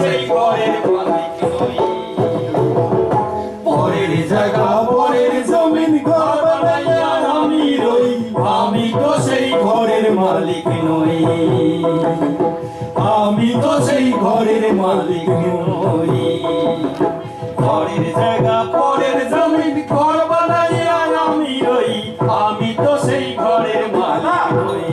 সেই ঘরের মালিক নই। পরের জায়গা পরের জমিন ঘর বানাইয়া আমি রই, আমি তো সেই ঘরের মালিক নই, আমি তো সেই ঘরের মালিক নই। পরের জায়গা পরের জমিন ঘর বানাইয়া আমি রই, আমি তো সেই ঘরের মালিক নই।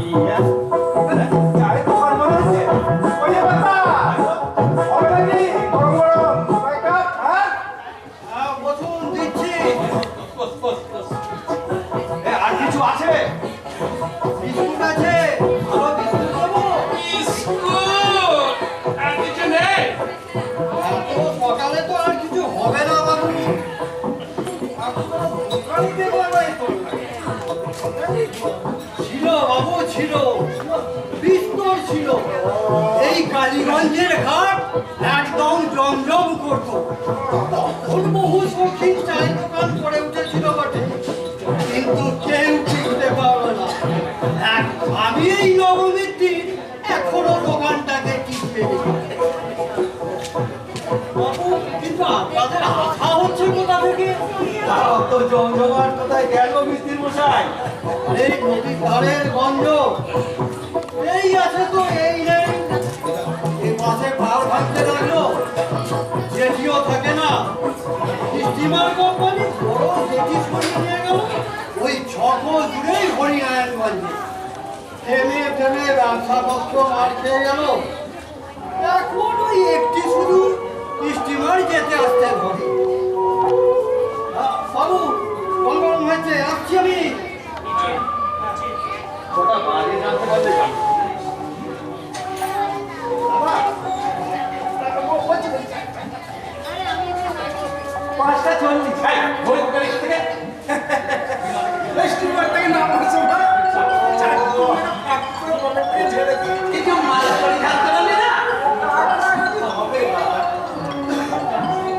আর কিছু আছে? বিস্কুট আছে? ভালো বিস্কুট দেবো? আর কিছু নেই। এত সকালে তো আর কিছু হবে না বাবু। ছিল বাবু, ছিল বিস্তর ছিল। এই কালীগঞ্জের ঘাট একদম জমজম করতো। তখন বহু শৌখিন চায়ের দোকান করে উঠেছিল বটে, কিন্তু কেউ টিকতে পারবে না। আমি এই নবমীর দিন এখনো দোকানটাকে টিকতে দেখি। বাবু, কিন্তু আপনাদের আশা হচ্ছে কোথা থেকে? তো জমজমাট কোথায় গেল মিস্ত্রি মশাই? এই নদীর ধারের গঞ্জ এই আছে তো, এই নেই। এই মাসে ভাড় ভাঙতে লাগলো, জেটিও থাকে না। স্টিমার কোম্পানি বড় জেটি সরিয়ে নিয়ে গেল ওই 6 কোষ জুড়েই হরিনারায়ণগঞ্জে। থেমে থেমে ব্যবসাপত্র মার খেয়ে গেল। এখন ওই একটি শুধু স্টিমার যেতে আসতে ধরে। বাবু, গরম হয়েছে, আসছি আমি। ওটা বাড়ি জানতে পারলে জানো। পাঁচটা 40। ঘড়ি কোথায় থেকে? স্টিমার থেকে নামার সময় কিছু মাল করে থাকতে পারলে না।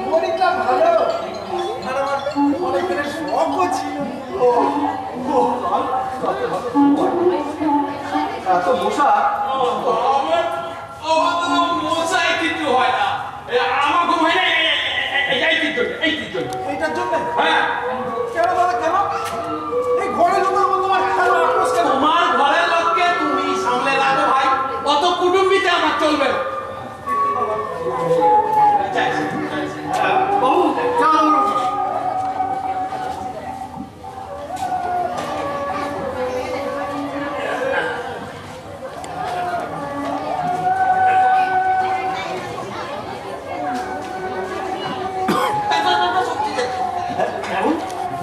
মরিটা ভালো, আর আমার অনেক দিনের শখও ছিল। এত মশা। আমার মশাই কিছু হয় না, আমার ঘুম হয় না এই জন্য। এইটার জন্য? হ্যাঁ। কেন দাদা, কেন? এই ঘরের লোকের মতো আমার খারাপ আক্রোশ কেন? তোমার ঘরের লোককে তুমি সামলে রাখো ভাই, অত কুটুম্বিতে আমার চলবে না। বাবু, চলো।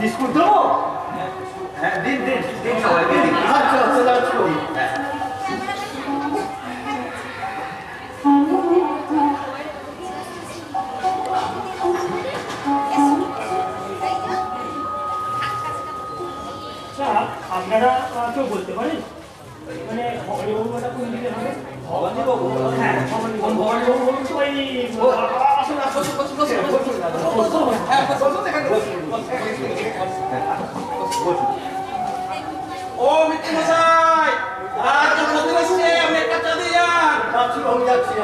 বিস্কুট দেবো? হ্যাঁ, দিন দিন দিন সবাই দিন। আচ্ছা আচ্ছা, যাচ্ছি। আপনারা কেউ বলতে পারেন মানে ভবানীবাবুটা কোন দিকে হবে? ভবানীবাবু? হ্যাঁ, ভবানীবাবু তো ওই আসুন আসুন, বসুন বসুন বসুন। হ্যাঁ, বসুন এখানে বসুন। ও মিত্র মশাই, আর তো বলতে আসছে আপনি একটা চা দিয়ে যান। যাচ্ছি বাবু, যাচ্ছি।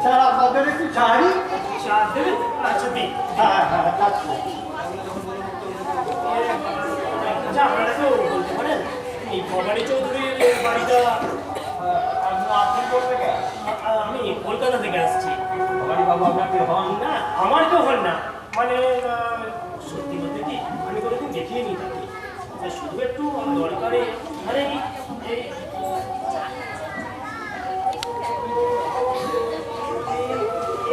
স্যার, আপনাদের একটু চাই? চা দেবেন? আচ্ছা দিন। হ্যাঁ হ্যাঁ, যাচ্ছি। আচ্ছা, আপনারা কেউ বলতে পারেন এই ভবানী চৌধুরীর বাড়িটা? আপনি করবে কে? আমি কলকাতা থেকে আসছি। ভবানীবাবু আপনাকে হন? না, আমার কেউ হন না, মানে সত্যি বলতে কি আমি কোনোদিন দেখিয়ে নি তাকে, শুধু একটু দরকারে আরে এই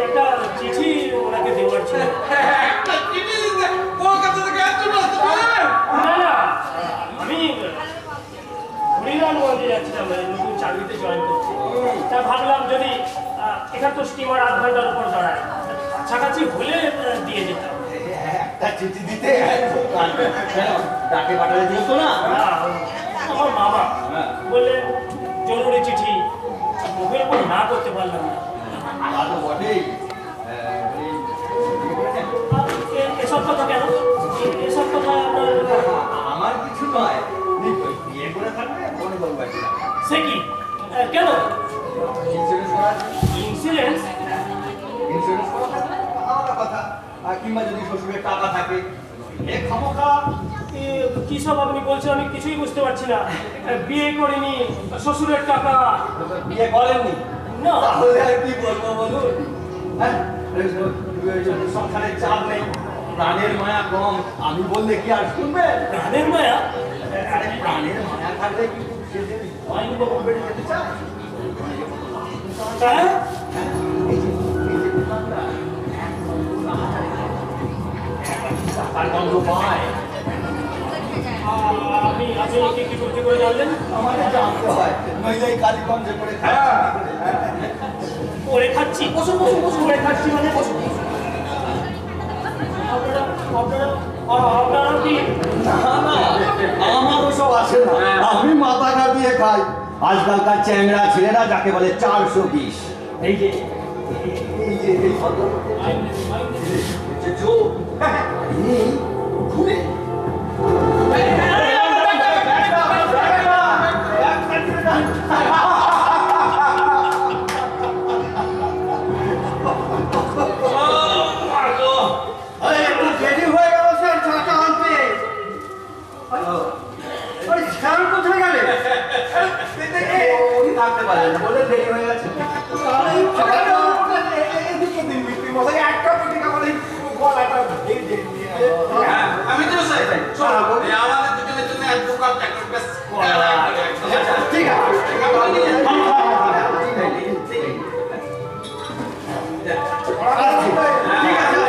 একটা চিঠি ওনাকে দেওয়ার ছিল। একটা চিঠি দিতে কলকাতা থেকে আসতে পারেন? না না, আমি হরিরামগঞ্জে যাচ্ছিলাম নতুন চাকরিতে জয়েন করছি। তা ভাবলাম যদি এখান তো স্টিমার 8 ঘন্টার উপর দাঁড়ায়, কাছাকাছি হলে দিয়ে যেতাম। একটা চিঠি দিতে ডাকে পাঠালে দিত না? আমার মামা বললেন জরুরি চিঠি, মুখের উপর না করতে পারলাম না। তা তো বটেই। এসব কথা কেন? এসব কথা আপনার আমার কিছু নয়, বিয়ে করে থাকবে বড়বাবু বাড়ি যাবে। সে কি কেন ইন্স্যুরেন্স করা আছে? ইন্স্যুরেন্স ইন্স্যুরেন্স করা থাকবে আলাদা কথা। আর কিংবা যদি শ্বশুরের টাকা থাকে এ খামোখা কি সব আপনি বলছেন আমি কিছুই বুঝতে পারছি না বিয়ে করিনি শ্বশুরের টাকা বিয়ে করেননি, না তাহলে আর কি বলবো বলুন? হ্যাঁ, সংসারের চাপ নেই, প্রাণের মায়া কম, আমি বললে কি আর শুনবে? প্রাণের মায়া আরে প্রাণের মায়া থাকলে কি সে যে হয়নি বাবু বেড়ে যেতে চায়? হ্যাঁ? এই যে দোকানটা, টাকার গন্ধ পায়, আপনি কি করে জানলেন আমাদের জানতে হয়, নইলে এই কালীগঞ্জে করে খায়। করে খাচ্ছি বসুন বসুন বসুন করে খাচ্ছি মানে বসুন আপনারা আপনারা আপনারা কি না না, আমার ওসব আসে না, আমি মাথা কাটিয়ে খাই। আজকালকার চ্যাংড়া ছেলেরা যাকে বলে 420, এই যে এই ভদ্রলোকের যে চোখ, ইনি ঘুরে একটু দেরি হয়ে গেল স্যার চাটা আনতে। আরে স্যার কোথায় গেলে? উনি থাকতে পারেন না বলে দেরি হয়ে গেছে। আমি তো স্যার আমাদের দুজনের জন্য এক দু কাপ চাকরি বেশ ঠিক আছে,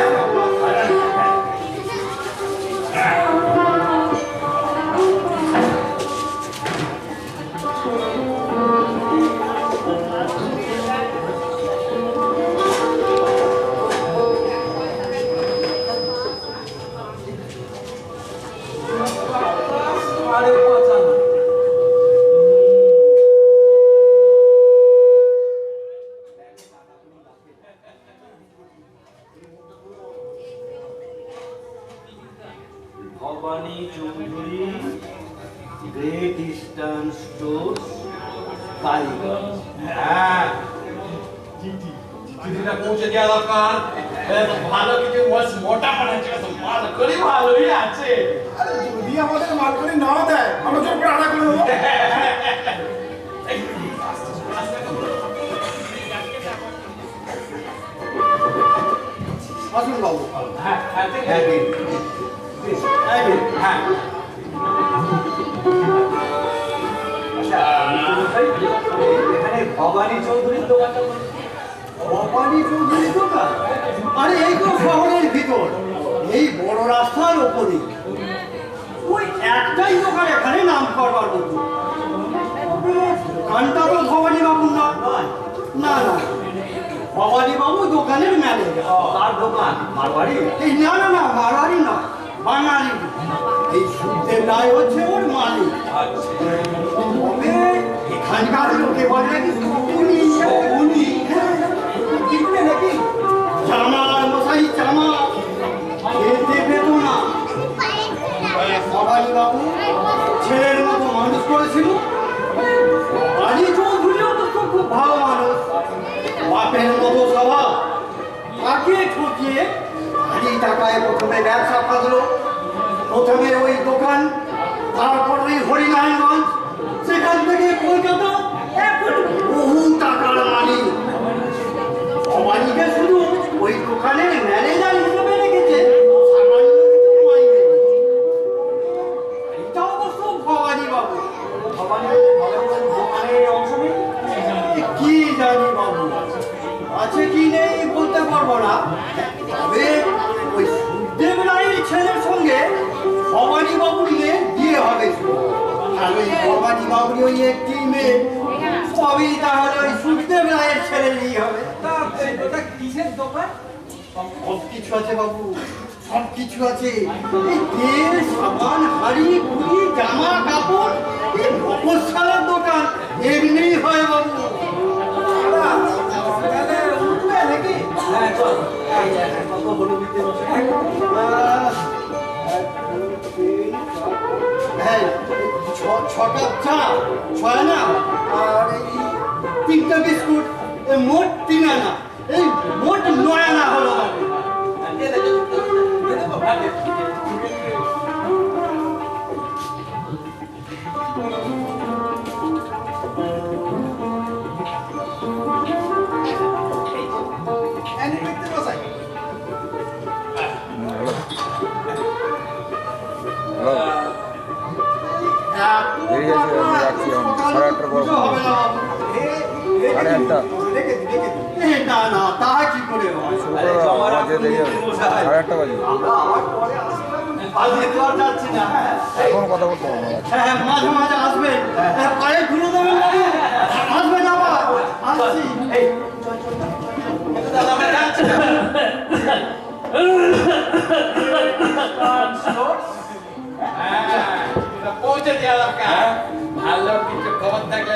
Bhabani Chowdhury, great eastern store, Kaliganj. হ্যাঁ চিঠিটা পৌঁছে দেওয়া দরকার ভালো কিছু মোটা বানাচ্ছে মাল করি ভালোই আছে যদি আমাদের মাল করে না দেয় আমরা জোর করে আড়া করে দেবো। আসুন বাবু। হ্যাঁ হ্যাঁ ঠিক হ্যাঁ, আছে দিন। হ্যাঁ, দিন। হ্যাঁ আচ্ছা, এখানে ভবানী চৌধুরীর দোকানটা কোথায়? ভবানী চৌধুরীর দোকান? আরে এই তো শহরের ভিতর, এই বড় রাস্তার ওপরে ওই একটাই দোকান এখানে নাম করবার মতো। দোকানটা তো ভবানী বাবুর না, না না, ভবানী বাবু দোকানের ম্যানেজার। তার দোকান মারবাড়ি? এই না না না, মারোয়ারি নয়, বাঙালি। এই সুখদেব রায় হচ্ছে ওর মালিক। তবে এখানকার লোকে বলে নাকি শকুনি, শকুনি। হ্যাঁ, কি বলে নাকি জামার মশাই জামা খেতে পেত না। ভবানী বাবু ছেলের মতো মানুষ করেছিল। ভবানী চৌধুরীও তো খুব ভালো মানুষ, বাপের মতো স্বভাব। তাকে ঠকিয়ে ভারী টাকায় প্রথমে ব্যবসা পাতলো। প্রথমে ওই দোকান, তারপর ওই হরিনারায়ণগঞ্জ, সেখান থেকে কলকাতা, এখন বহু টাকার মালিক। ভবানীকে শুধু ওই দোকানের ম্যানেজার হিসেবে রেখেছে, সামান্য কিছু মাইনে। এটা অবশ্য ভবানী বাবু। ভবানী দোকানে অংশ নেই? কি জানি বাবু, আছে কি নেই বলতে পারবো না। তবে ওই সুখদেব রায়ের ছেলের সঙ্গে ভবানী বাবুর মেয়ে বিয়ে হবে। আর ওই ভবানী বাবুর ওই একটি মেয়ে, সবই তাহলে ওই সুখদেব রায়ের ছেলেরই হবে। ওটা কিসের দোকান? সব কিছু আছে বাবু, সব কিছু আছে। এই তেল, সাবান, হাড়ি, কুড়ি, জামা কাপড়, এই মফস্বলের দোকান এমনি হয় বাবু। তাহলে উঠবে নাকি? হ্যাঁ চল, কত হলো বিদ্যে বসে? আহ, 1, 2, 3, 4, হ্যাঁ, ছটা চা, ছয় না, আর এই 3টা বিস্কুট, এই মোট 3 আনা, এই মোট 9 আনা হলো। না না, তাহা কি করে হয়? আমরা আবার পরে আসলাম, আজকে তো আর যাচ্ছি না। হ্যাঁ, মাঝে মাঝে আসবেন, পায়ে ঘুরে দেবেন না, আসবেন আবার, আসছি। পৌঁছে দেওয়া দরকার। ভালো কিছু খবর থাকলে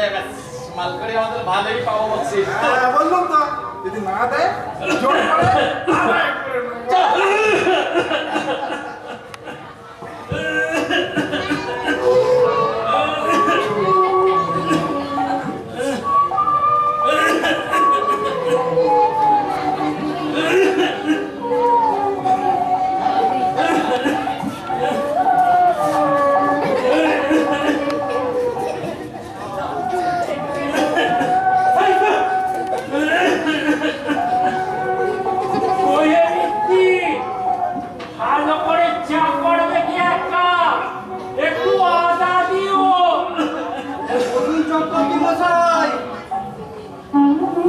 মাল করে আমাদের ভালোই পাবো বলছি। বললাম তো যদি না দেয় জোর করে আদায় করে নেবো। ভালো করে চা করবে কি একটা, একটু আদা দিও। বলুন চক্রবর্তী মশাই,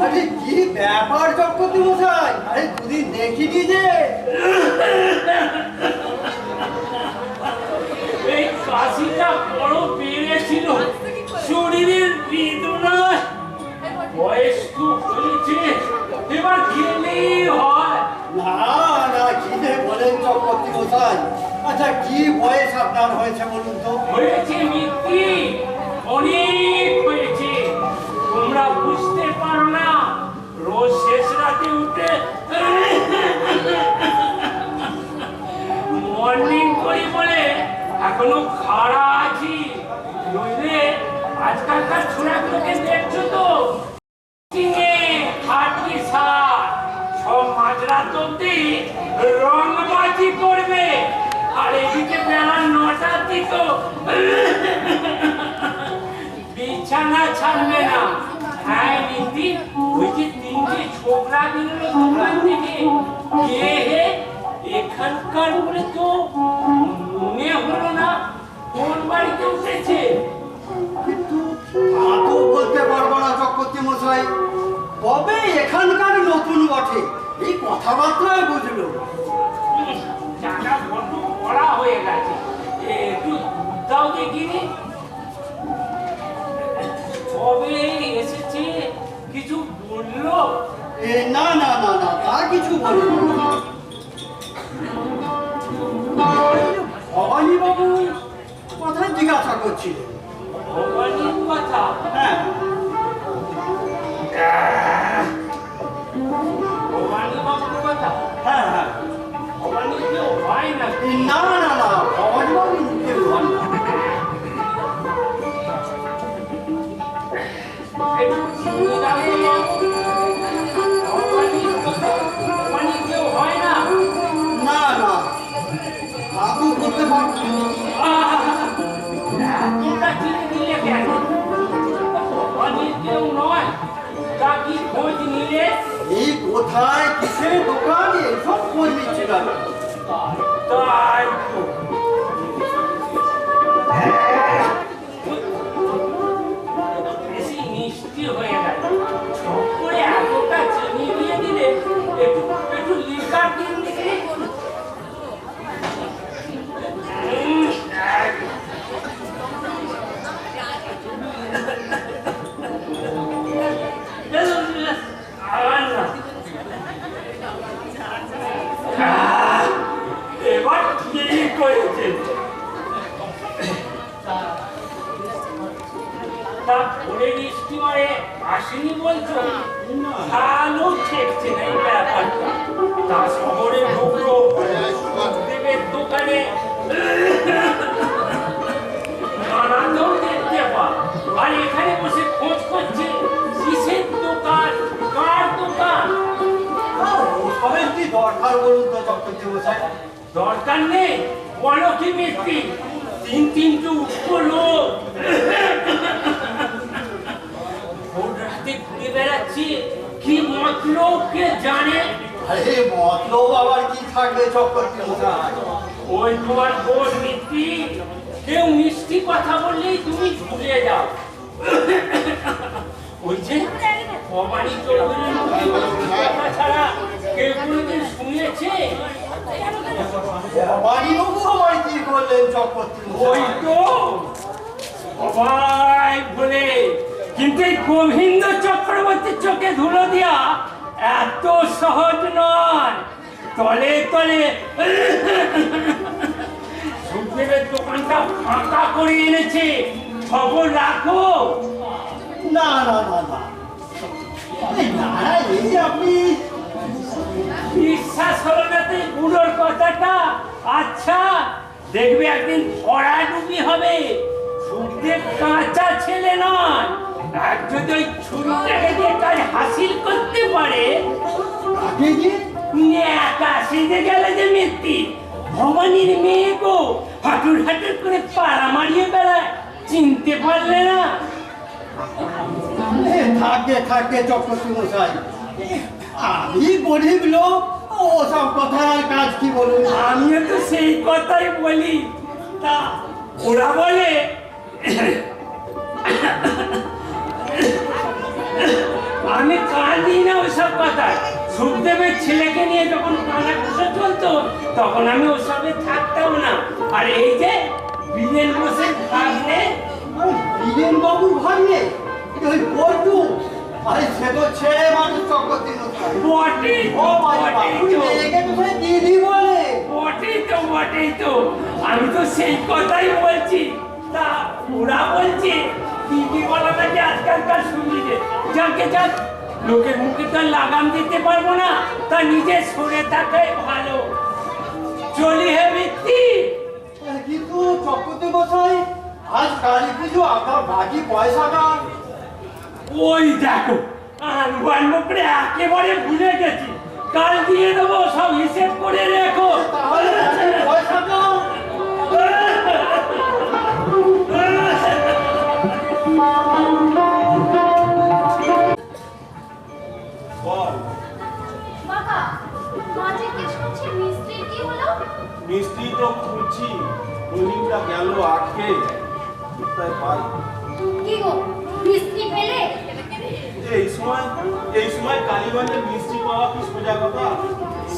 আরে কি ব্যাপার চক্রবর্তী মশাই? আরে দুদিন দেখিনি যে। এই কাশিটা বড় বেড়েছিল, শরীরের বেদনায় বয়স তো হয়েছে, এবার গেলেই হয়। না না, কি যে বলেন চক্রবর্তী মশাই? আচ্ছা, কি বয়স আপনার হয়েছে বলুন তো? হয়েছে মিত্তি, অনেক হয়েছে, তোমরা বুঝতে পারো না। রোজ শেষ রাতে উঠে মর্নিং করি বলে এখনো খাড়া আছি, নইলে আজকালকার ছোড়াগুলোকে দেখছো তো, হাঁটি সার সব মাঝরাত অব্দি রংবাজি করবে, আর এদিকে বেলা 9টার দিকে বিছানা ছাড়বে না। হ্যাঁ নীতি, ওই যে 3টে ছোকরা দিল দোকান থেকে, কে হে এখানকার বলে তো মনে হলো না কোন বাড়িতে উঠেছে। তা তো বলতে পারবো না চক্রবর্তী মশাই, তবে এখানকার নতুন বটে, এই কথাবার্তায় বুঝলো। চাটা বড্ড কড়া হয়ে গেছে, একটু দাও দেখিনি। কবে এসেছে কিছু বললো? না না না না, তা কিছু বলিনি। ভবানী বাবু কথা জিজ্ঞাসা করছিলেন। ভবানীর কথা? হ্যাঁ, ভবানী বাবুর কথা? হ্যাঁ হ্যাঁ। ভবানী কেউ হয় না? না না না, ভবানী বাবু কেউ হন না। একটু শুনে দাও তো বাবু। ভবানী কেউ হয় না? না না, তা তো বলতে পারবো না। তোমরা চিনে নিলে কেন? ভবানী কেউ নয়, তা কি খোঁজ নিলে? এই কোথায় কিসের দোকান এসব খোঁজ নিচ্ছি না। তাই তো। বেশি মিষ্টি হয়ে গেল, ছোট করে এতটা চিনি দিয়ে দিলে একটু একটু লিকার দিন দিকে। এবার ঠিক হয়েছে। তা ভোরের স্টিমারে আসেনি বলছো? ভালো ঠেকছে না এই ব্যাপারটা। তা শহরে ঢুকলো দেবের দোকানে দরকার নেই, বলো কি মিস্ত্রি, তিনটে উঠবো লোক ভোর রাতে ঘুরে বেড়াচ্ছি, কি মতলব কে জানে। আরে মতলব আবার কি থাকবে চক্রবর্তী মশাই? ওই তোমার বোন মিস্ত্রি, কেউ মিষ্টি কথা বললেই তুমি ভুলে যাও। ওই যে ভবানী চৌধুরীর মুখে মিষ্টি কথা ছাড়া কেউ কোনোদিন শুনেছে? বাড়িবাবু আবার কি করলেন চক্রবর্তী ওই মশাই? তো সবাই বলে, কিন্তু এই গোবিন্দ চক্রবর্তীর চোখে ধুলো দিয়া এত সহজ নয়। তলে তলে সুখদেবের দোকানটা ফাঁকা করে এনেছে, খবর রাখো। না না না না এই না না, এই যে আপনি বিশ্বাস হলো না তো এই বুড়োর কথাটা? আচ্ছা দেখবে একদিন ভরাডুবি হবে। সুখদেব কাঁচা ছেলে নয়, আর যদি ওই ছুরিটাকে দিয়ে কাজ হাসিল করতে পারে। আগে গিয়ে একা সেজে গেলে যে মিত্তি, ভবানীর মেয়ে গো, হাঁটুর হাঁটুর করে পাড়া মারিয়ে বেড়ায়, চিনতে পারলে না? থাকে থাকে চক্রবর্তী মশাই, আমি গরিব লোক, ওসব কথা আর কাজ কি বলুন? আমিও তো সেই কথাই বলি। তা ওরা বলে আমি কাঁদি না ওসব কথা। সুখদেবের ছেলেকে নিয়ে যখন কানাঘুষো চলতো তখন আমি ওসবে থাকতাম না। আর এই যে বীরেন বসে ভাবলে, বীরেন বাবুর ভাগ্নে ওই বল্টু, আরে সে তো ছেলে মানুষ চক্রবর্তী মশাই। বটেই তো, ও ভাই বটেই বাবু তো, মেয়েকে তো সে দিদি বলে। বটেই তো, বটেই তো, আমি তো সেই কথাই বলছি। তা ওরা বলছে দিদি বলাটাকে আজকালকার সুবিধে, যাকে যাক লোকের মুখে তো আর লাগাম দিতে পারবো না, তা নিজে সরে থাকাই ভালো। চলি হে মিত্তি। কিন্তু চক্রবর্তী মশাই, আজ কালী পুজো, আপনার বাকি পয়সাটা? ওই দেখো আনবো করে একেবারে ভুলে গেছি, কাল দিয়ে দেবো, সব হিসেব করে রেখো। তাহলে বাকি পয়সাটা? বাবা, মাঝে কি শুনছি মিস্ত্রির কি হলো? মিস্ত্রি তো খুঁজছি, উইলিংটা গেল আটকে, কোথায় পাই? কি গো, মিস্ত্রি পেলে? এই সময় কালীগঞ্জের মিস্ত্রি পাওয়া কি সোজা কথা?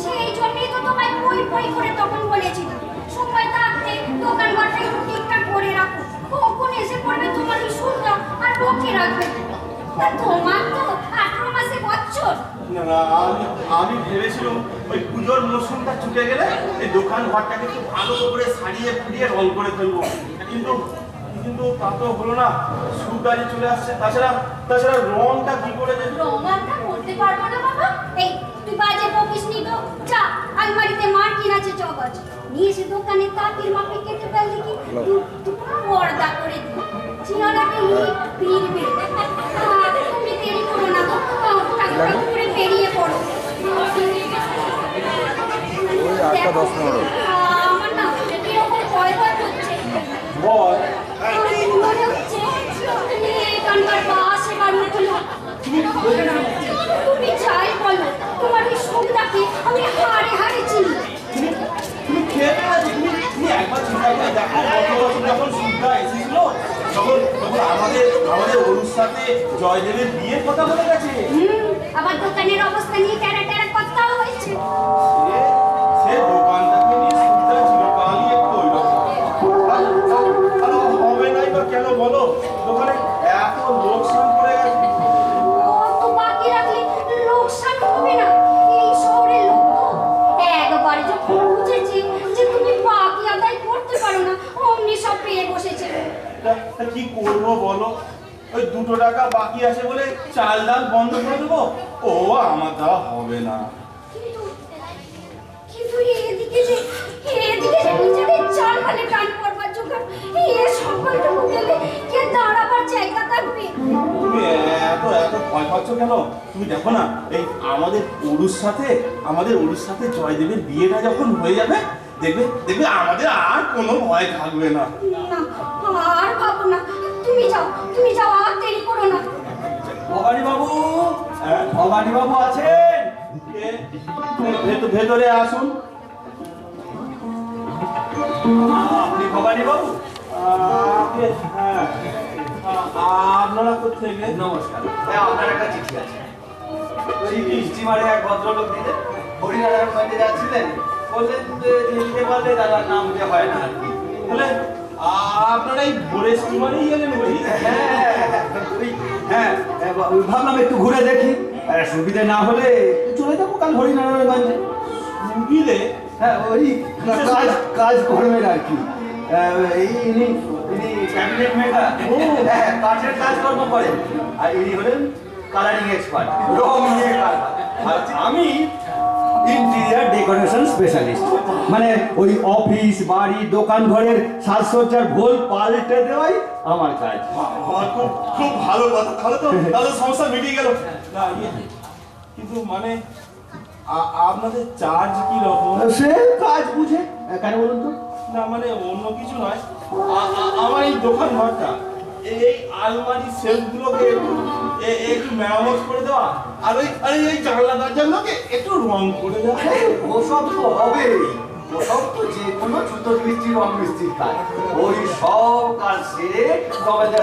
সেই জন্যই তো তোমায় পই পই করে তখন বলেছিলাম, সময় থাকতে দোকানঘরটা একটু ঠিকঠাক করে রাখো, কখন এসে পড়বে তোমার এই সুন্দর আর রক্ষে রাখবে। তা তোমার তো 18 মাসে বছর। না না, আমি ভেবেছিলাম ওই পুজোর মরশুমটা ছুটে গেলে এই দোকান ঘরটাকে একটু ভালো করে সারিয়ে ফুরিয়ে রং করে ফেলবো, কিন্তু কিন্তু তা তো হলো না, সুগারি চলে আসছে। তাছাড়া রংটা কি করে দেবে? রোমানটা করতে পারবো না বাবা। এই তুই বাজে বকিস নি তো, যা আলমারিতে মার্কিন আছে চগজ, নিয়ে এসে দোকানে তাঁতির মাপে কেটে ফেললি কি পর্দা করে দিই, চিনালাকে নিয়ে ফিরবে। তুমি দেরি করো না গো, ঠাকুর করে বেরিয়ে পড়ো। দেখো, আমার না এরকম ভয় ভয় করছে। বল। মনে হচ্ছে এখানকার বাস এবার উঠলো। তুমি চাই বলো, তোমার এই সুখটাকে আমি হারে হারে চিনি। তুমি খেয়ে গেছো, তুমি একবার চিন্তা করে দেখো, গত বছর যখন সুদ্ধা এসেছিল তখন আমাদের ওর সাথে জয়দেবের বিয়ের কথা বলে গেছে। আবার দোকানের অবস্থা নিয়ে টেরা টেরা কথাও হয়েছে। সে দোকানটাকে নিয়ে সুদ্ধা ছিল, কালই একটু ওইরকম হবে নাই বা কেন বলো, দোকানে এত লোকসান করে গেছে। কত বাকি রাখলে লোকসান হবে না? এই শহরের লোক তো একবার যখন বুঝেছে যে তুমি বাকি আদায় করতে পারো না, অমনি সব পেয়ে বসেছে। তা কি করবো বলো, ওই 2 টাকা বাকি আছে বলে চাল ডাল বন্ধ করে দেবো? ও আমার দ্বারা হবে না। কিন্তু এদিকে যে নিজেদের চাল মানে টান করবার জোগাড়, এ সকলটুকু গেলে কে দাঁড়াবার জায়গা থাকবে? তুমি এত ভয় পাচ্ছ কেন? তুমি দেখো না, এই আমাদের ওরুর সাথে জয়দেবের বিয়েটা যখন হয়ে যাবে দেখবে দেখবে আমাদের আর কোনো ভয় থাকবে না। না আর ভাবো না, তুমি যাও আর দেরি করো না। ভবানী বাবু, ভবানী বাবু আছেন? ভেতরে আসুন। আপনি ভবানী বাবু? হ্যাঁ, আপনারা কোথেকে? নমস্কার। হ্যাঁ, আপনার একটা চিঠি আছে। ওই স্টিমারে এক ভদ্রলোক দিলেন, হরিনারায়ণগঞ্জে যাচ্ছিলেন, বললেন যে লিখতে পারলে দাদার নাম দিয়ে হয় না আর কি। তাহলে আপনারা এই ভোরে স্টিমারেই গেলেন? বলি হ্যাঁ, ভাবলাম একটু ঘুরে দেখি, সুবিধে না হলে চলে যাবো কাল হরিনারায়ণগঞ্জে। সুবিধে? হ্যাঁ, ওই কাজ করবেন আর কি। ইনি ক্যাবিনেট মেকার, কাঠের কাজকর্ম করেন, আর ইনি হলেন কালারিং এক্সপার্ট, রং নিয়ে কারবার। আর আমি ইন্টেরিয়ার ডেকোরেশন স্পেশালিস্ট, মানে ওই অফিস বাড়ি দোকান ঘরের সাজসজ্জার ভোল পাল্টে দেওয়াই আমার কাজ। খুব ভালো কথা, তাহলে সমস্যা মিটিয়ে গেল। না কিন্তু মানে আপনাদের চার্জ কি রকম? সে কাজ বুঝে, কেন বলুন তো? না মানে অন্য কিছু নয়, আমার এই দোকান ঘরটা, এই আলমারি সেলফগুলোকে একটু মেরামত করে দেওয়া, আর এই জানলা দরজাগুলোকে একটু রং করে দেওয়া। ওসব তো হবেই, ওসব তো যে কোনো ছোট মিস্ত্রি রং মিস্ত্রির কাজ। ওই সব কাজ সেরে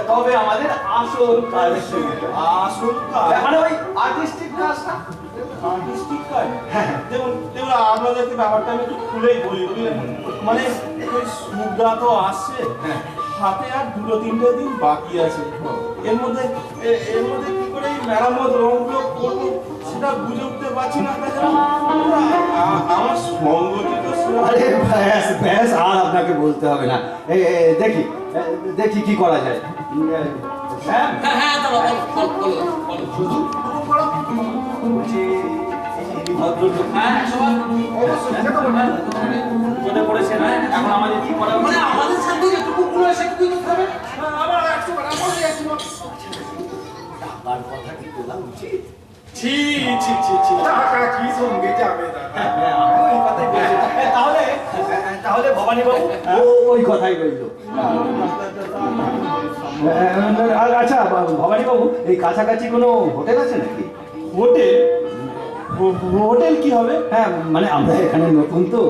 তবে আমাদের আসল কাজ শুরু। আসল কাজ মানে ওই আর্টিস্টিক কাজটা। আর্টিস্টিক কাজ? দেখুন আপনাদেরকে ব্যাপারটা আমি একটু খুলেই বলি, বুঝলেন? মানে ওই সুবিধা তো আসছে, হাতে আর 2-3 দিন বাকি আছে। এর মধ্যে কি করে এই মেরামত রংগুলো করবো সেটা বুঝে উঠতে পারছি না। আমার সঙ্গতি তো আরে ব্যাস ব্যাস, আর আপনাকে বলতে হবে না। দেখি কি করা যায়। হ্যাঁ ভদ্রলোক চলে পড়েছে না, এখন আমাদের কি করা উচিত? আমাদের সাথে যেটুকু পুরো সেটুকুই করতে হবে। টাকার কথা কি বলা উচিত? ছি টাকা কি সঙ্গে যাবে দাদা? আমি ওই কথাই বলছি। তাহলে ভবানী বাবু ওই কথাই বললো। আচ্ছা ভবানী বাবু, এই কাছাকাছি কোনো হোটেল আছে নাকি? হোটেল কি হবে? হ্যাঁ, মানে আমরা এখানে নতুন তো,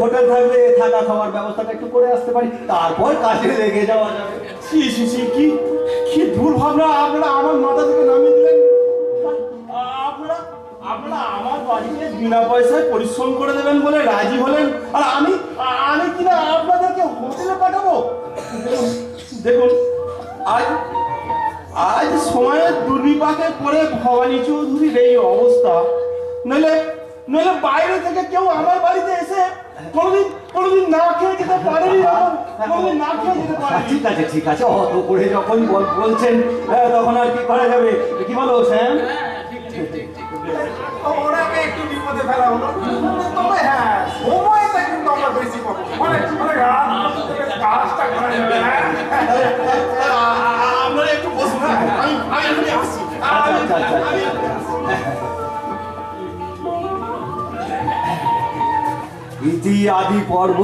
হোটেল থাকলে থাকা খাওয়ার ব্যবস্থাটা একটু করে আসতে পারি, তারপর কাজে লেগে যাওয়া যাবে। কি দূর ভাবনা আপনারা আমার মাথা থেকে নামিয়ে দিলেন। আপনারা আমার বাড়িতে বিনা পয়সায় পরিশ্রম করে দেবেন বলে রাজি হলেন, আর আমি কিনা আপনাদেরকে হোটেলে পাঠাবো? দেখুন আজ সময়ের দুর্বিপাকে পড়ে ভবানী চৌধুরীর এই অবস্থা, নইলে বাইরে থেকে কেউ আমার বাড়িতে এসে কোনোদিন না খেয়ে যেতে পারেনি। কোনোদিন না খেয়ে যেতে পারেনি। ঠিক আছে, অত করে যখন বলছেন তখন আর কি করা যাবে? কি বলো স্যাম? ওনাকে একটু বিপদে ফেলা হলো, তবে হ্যাঁ সময়টা কিন্তু আমরা বেশি পাবো, কাজটা করা যাবে। আপনারা একটু বসুন, আমি আসছি। ইতি আদি পর্ব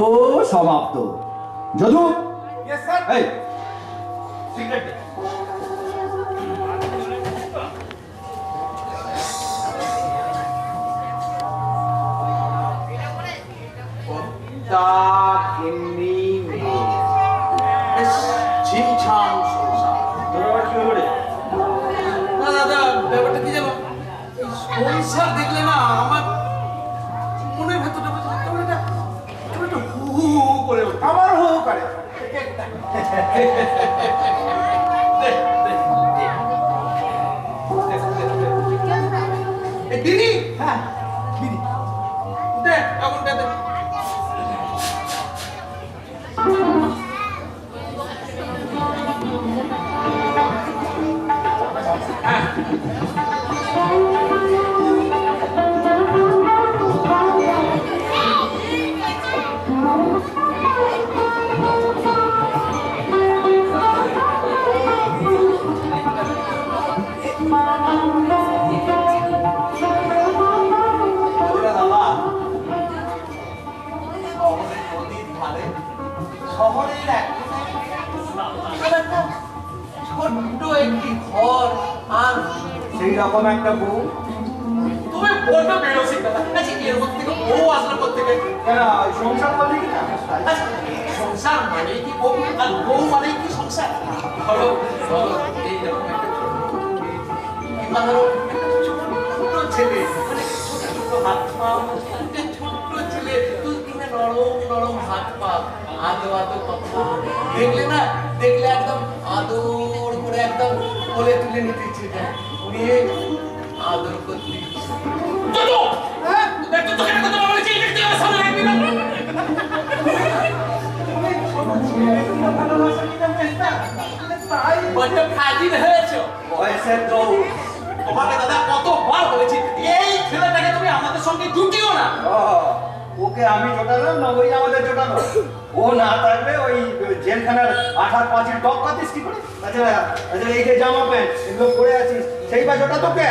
সমাপ্ত। যদু, এই সিগারেট দে। ব্যাপারটা কি জানো, সংসার দেখলে না আমার মনের ভেতরটা হু হু করে ওঠে। আমার হু করে দিদি, হ্যাঁ দিদি দে এমনটা দে। ছোট্ট একটি ঘর আর সেই রকম একটা বউ। তুমি বড্ড বেরোসি দাদা। আচ্ছা এর মধ্যে থেকে বউ আসলো কোত্থেকে? কেন সংসার করলি কি না? আচ্ছা, সংসার মানে কি বউ আর বউ মানে কি সংসার? ধরো ধরো এইরকম একটা কিংবা ধরো একটা ছোট্ট ছেলে মানে ছোট হাত পা একটা ছোট্ট ছেলে তুই কিনা নরম নরম হাত পা আদো আদো কথা দেখলে না দেখলে একদম আদর করে একদম কোলে তুলে নিতে ইচ্ছে যায় নিয়ে আদর করতে ইচ্ছে। চলো হ্যাঁ একটু তোকে কথা বলেছি এটা তুই আমার সামনে রাখবি না বড্ড ফাজিল হয়েছো বয়সের দৌড়। তোমাকে দাদা কতবার বলেছি এই ছেলেটাকে তুমি আমাদের সঙ্গে জুটিও না। ওকে আমি জোটালাম না ওই আমাদের জোটালো। ও না থাকলে ওই জেলখানার 8 5 টপ পাতিস কি করে? আচ্ছা আচ্ছা এই যে জামা প্যান্ট এগুলো পরে আছিস সেই বা জোটা তোকে?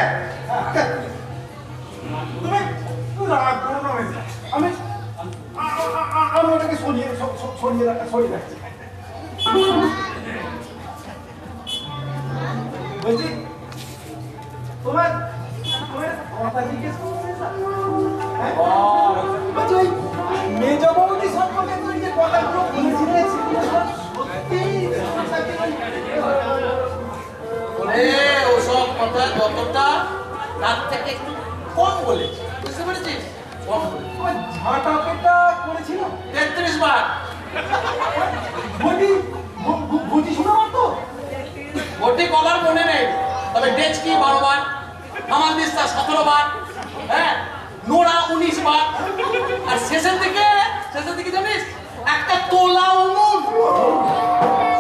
তুমি রাগ করো না মেজদা। আমি ওটাকে সরিয়ে রাখছি। বলছি তোমার কথা জিজ্ঞেস করছে বলছি ওই মেজ বৌদি সম্পর্কে তুই যে কথাগুলো বলেছিলে সেগুলো সব সত্যি বলে ওসব কথা যতটা তার থেকে একটু কম বলেছি বুঝতে পেরেছিস? কম বলেছি। তোমার ঝাঁটা পেটা করেছিল 33 বার বুঝি শোনা মারতো ভর্তি কবার মনে নেই তবে ডেচকি 12 বার আমার দিস্তা 17 বার হ্যাঁ নোরা 19 বার আর শেষের দিকে জানিস একটা তোলা উনুন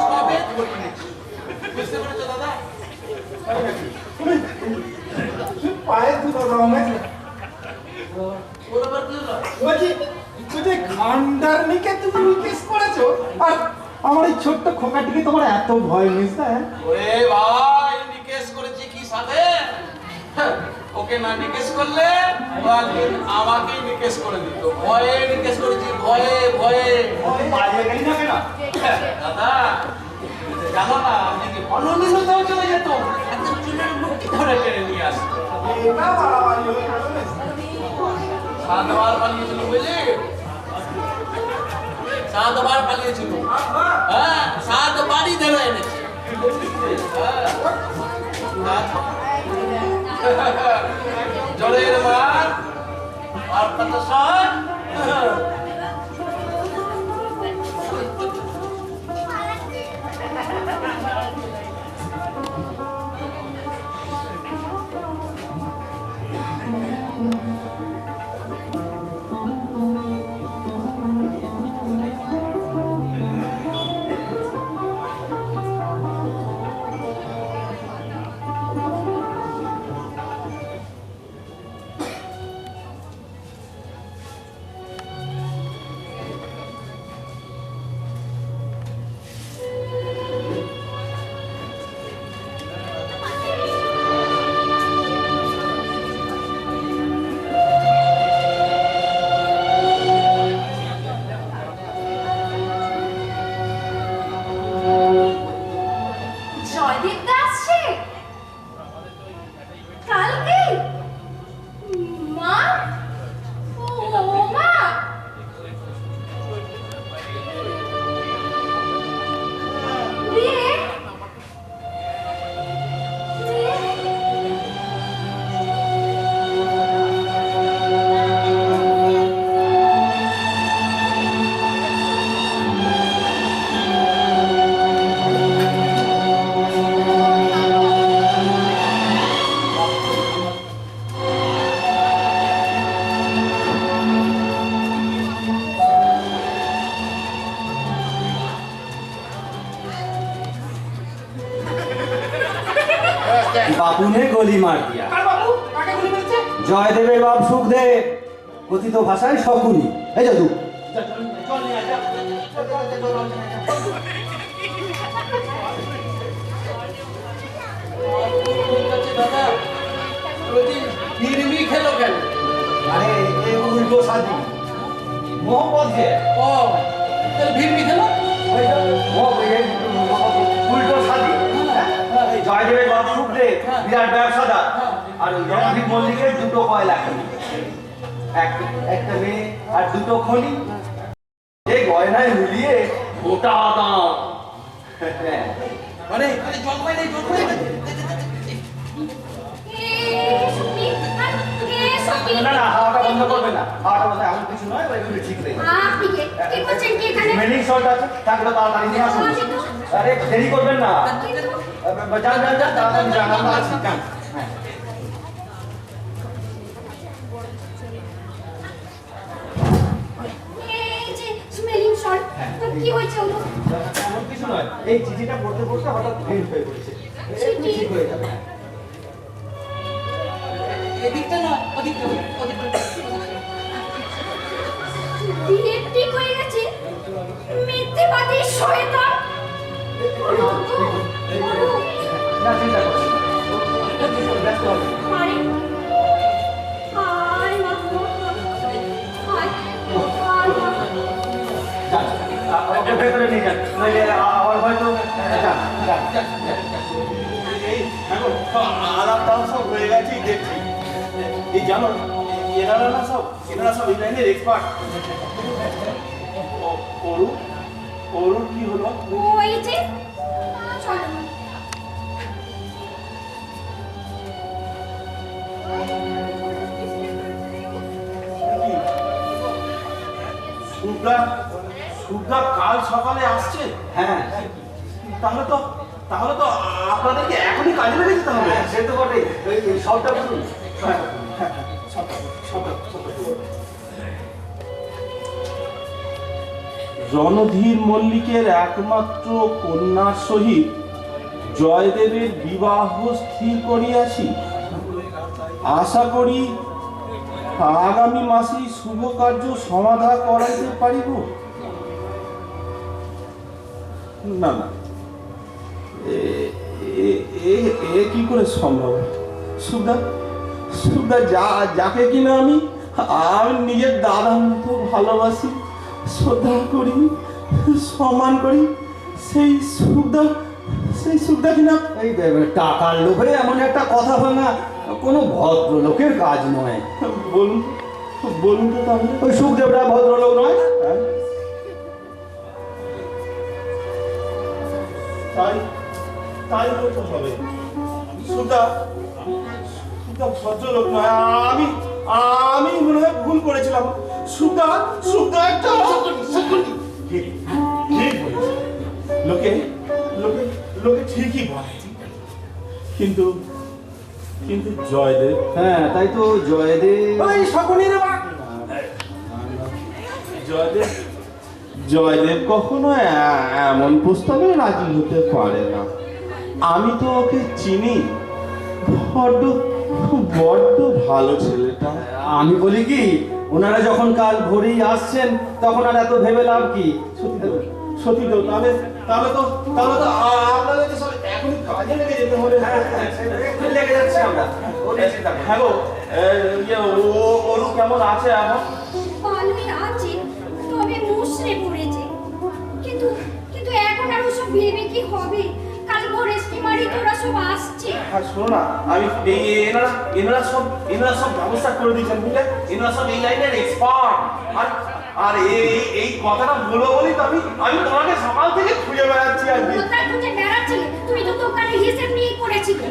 সবে ধরে নিয়েছি বুঝতে পেরেছো দাদা? পায়ে দুটো রঙের ওর আবার কি হলো? বলছি তুই যে খান্ডারনিকে তুমি নিকেশ করেছো আর আমার এই ছোট্ট খোকাটিকে তোমার এত ভয় মিশতে ওরে ভাই নিকেশ করেছি কি সাথে ওকে না নিকেশ করলে ও একদিন আমাকেই নিকেশ করে দিত ভয়ে নিকেশ করেছি ভয়ে ভয়ে পালিয়ে গেলি না কেন? দাদা জানো না আপনি কি বনমিলতেও চলে যেত একদম চুলের মুক্তি ধরে টেনে নিয়ে আসতো এটা বাড়াবাড়ি হয়ে গেল রে। 7 বার পালিয়েছিল বুঝলি 7 বার পালিয়েছিল হ্যাঁ 7 বারই ধরে এনেছে জলের মার আর কত সব জয়দীপ দাস সে কালকে মা ও মা রে बापू ने गोली मार दिया। আর বাবু কাকে গুলি মেরেছে? জয়দেবের বাপ সুখদেব কথিত ভাষায় শকুনি। এই যদু দাদা রোজি নির্মি খেলো কেন? আরে এ উল্টো সাজি মোহম্মদ কে ও তাহলে ভিড়মি খেলো উল্টো সাজি, এই জয়দেবের বাবা সুখদেব বিরাট ব্যবসাদার, আর ওই রণধীর মল্লিকের দুটো কয়লা খনি, একটা মেয়ে আর দুটো খনি, এই গয়নায় মিলিয়ে গোটা দাম। মানে জন্মাই নেই না না, হাওয়াটা বন্ধ করবে না, হাওয়াটা বন্ধ, এমন কিছু নয়, ওইগুলো ঠিক নেই। আপনি কি করছেন কি এখানে? মেলিং সল্ট আছে, থাকলে তাড়াতাড়ি নিয়ে আসুন। আরে দেরি করবেন না, যান যান যান, তাড়াতাড়ি যান, আমরা আছি, যান। হ্যাঁ। এই যে স্মেলিং সল্ট, তো কি হয়েছে ওগুলো? এমন কিছু নয়, এই চিঠিটা পড়তে পড়তে হঠাৎ ফেল হয়ে পড়েছে, একটু ঠিক হয়ে যাবে। এদিকটা না ওদিকটা দিয়ে ঠিক হয়ে গেছে। মিথ্যেবাদী শয়তান। না চিন্তা করছি না, ব্যস্ত হবে। আরে আরে মা, ওকে ভেতরে নিয়ে যান, নইলে আবার হয়তো যান যান যান। এই এখন আলাপটাও সব হয়ে গেছে দেখছি। এই জানো এনারা সব এই লাইনের এক্সপার্ট। ওর কি হলো? ওই যে চলো সুদ্ধা কাল সকালে আসছে। হ্যাঁ তাহলে তো আপনাদেরকে এখনই কাজে লেগে যেতে হবে। সে তো বটেই, ওই সবটা বলুন। রণধীর মল্লিকের একমাত্র কন্যার সহিত জয়দেবের বিবাহ স্থির করিয়াছি। আশা করি আগামী মাসেই শুভ কার্য সমাধা করাইতে পারিব। না না, এ কি করে সম্ভব? সুদ্ধা যাকে কিনা আমি নিজের দাদার মতো ভালোবাসি, শ্রদ্ধা করি, সম্মান করি, সেই সুদ্ধা কিনা এই টাকার লোভে এমন একটা কথা ভাঙা কোনো ভদ্রলোকের কাজ নয়। বলুন তো তাহলে। ওই সুখদেবরা ভদ্রলোক নয়? তাই বলতে হবে। সুদ্ধা ভদ্রলোক নয়, আমি মনে হয় ভুল করেছিলাম। সুদ্ধা একটা ঠিক বলেছে। লোকে ঠিকই বলে, কিন্তু জয়দেব, হ্যাঁ তাই তো জয়দেব। জয়দেব কখনো এমন প্রস্তাবে রাজি হতে পারে না। আমি তো ওকে চিনি, বড্ড ভালো ছেলেটা। আমি বলি কি, ওনারা যখন কাল ভোরেই আসছেন তখন আর এত ভেবে লাভ কি? সত্যি তো, তাহলে তো আপনাদেরকে সব এখনই কাজে লেগে যেতে হবে। লেগে যাচ্ছে আমরা। হ্যাঁ গো, ওর কেমন আছে এখন? ভালোই আছে, তবে মুষড়ে পড়েছে। কিন্তু এখন আর ওসব ভেবে কি হবে? কাল ভোরে স্টিমারে তোরা সব আসছে। হ্যাঁ শোনো না, আমি এনারা সব ব্যবস্থা করে দিয়েছেন, বুঝলে? এনারা সব এই লাইনের এক্সপার্ট। আর এই কথাটা বলবো বলি তো আমি তোমাকে সকাল থেকে খুঁজে বেড়াচ্ছি আজকে। কোথায় খুঁজে বেড়াচ্ছিলে? তুমি তো দোকানে হিসেব নিয়ে পড়েছিলে।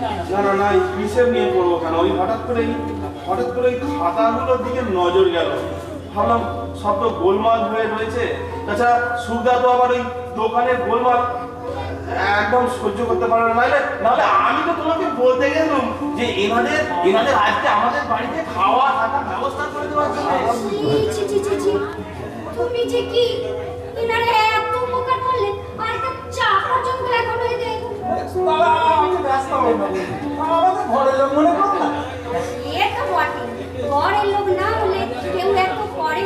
না হিসেব নিয়ে পড়বো কেন? ওই হঠাৎ করে এই খাতাগুলোর দিকে নজর গেল, ভাবলাম সব তো গোলমাল হয়ে রয়েছে। তাছাড়া সুবিধা তো আবার ওই দোকানের গোলমাল একদম সহ্য করতে পারে না। নাহলে আমি তো তোমাকে বলতে গেলাম যে এনাদের আজকে আমাদের বাড়িতে খাওয়া থাকার ব্যবস্থা করে দেওয়ার জন্য। তুমি যে কি এনারে এত উপকার করলে, আর একটা চা পর্যন্ত এখনো এদের। ঘরের লোক মনে করো না। এ তো বটে, ঘরের লোক না হলে কেউ এত করে।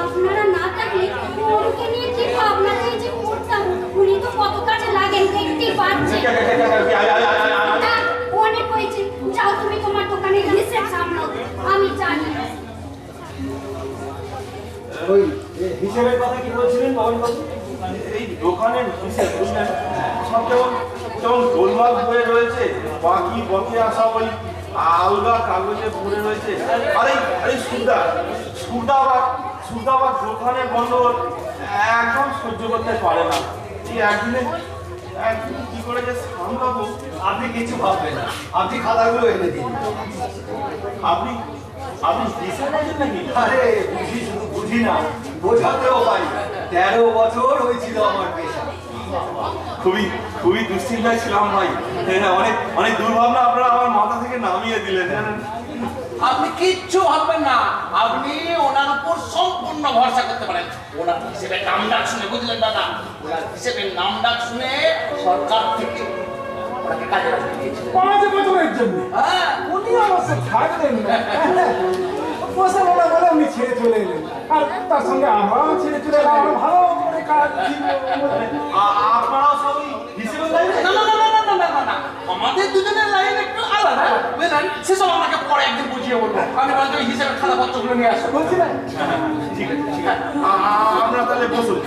আপনারা না থাকলে ওকে নিয়ে কি ভাবনাটাই যে করতাম। উনি তো কত কাজে লাগেন দেখতেই পাচ্ছেন। অনেক হয়েছে, যাও তুমি তোমার দোকানে হিসেব সামলাও, আমি জানি। ওই হিসেবের কথা কি বলছিলেন বাবু? এই দোকানের হিসেব বুঝলেন সব যেমন যেমন গোলমাল হয়ে রয়েছে, বাকি বকেয়া সব ওই আলগা কাগজে ভরে রয়েছে। আরে আরে সুদা আবার দোকানের গন্ডগোল একদম সহ্য করতে পারে না। এই একদিনে কি করে যে সামলাবো। আপনি কিছু ভাববেন না, আপনি খাতাগুলো এনে দিন। আপনি হিসেব করছেন নাকি? আরে বুঝি, শুধু বুঝি না, বোঝাতেও পারি। 13 বছর হয়েছিল আমার পেশা। খুবই দুশ্চিন্তায় ছিলাম ভাই। হ্যাঁ, অনেক দুর্ভাবনা আপনারা আমার মাথা থেকে নামিয়ে দিলেন জানেন। আপনি কিচ্ছু ভাববেন না, আপনি ওনার উপর সম্পূর্ণ ভরসা করতে পারেন। ওনার হিসেবের নাম ডাক শুনে, বুঝলেন দাদা, ওনার হিসেবের নাম ডাক শুনে সরকার থেকে ওনাকে কাজে লাগিয়ে দিয়েছে। 5 বছরের জন্য হ্যাঁ, উনি অবশ্য থাকলেন না, পোষাল না বলে উনি ছেড়ে চলে এলেন। আর তার সঙ্গে আমরাও ছেড়ে চলে এলাম। আমরা ভালো করে কাজ ছিল। আপনারাও সবই হিসেবে লাইনে? না না না না না না না না, আমাদের দুজনের লাইন একটু আলাদা, বুঝলেন? সেসব আপনাকে পরে একদিন বুঝিয়ে বলবো। আমি বলতে ওই হিসেবের খাতাপত্রগুলো নিয়ে আসবো। বলছি না, ঠিক আছে। আপনারা তাহলে বসুন,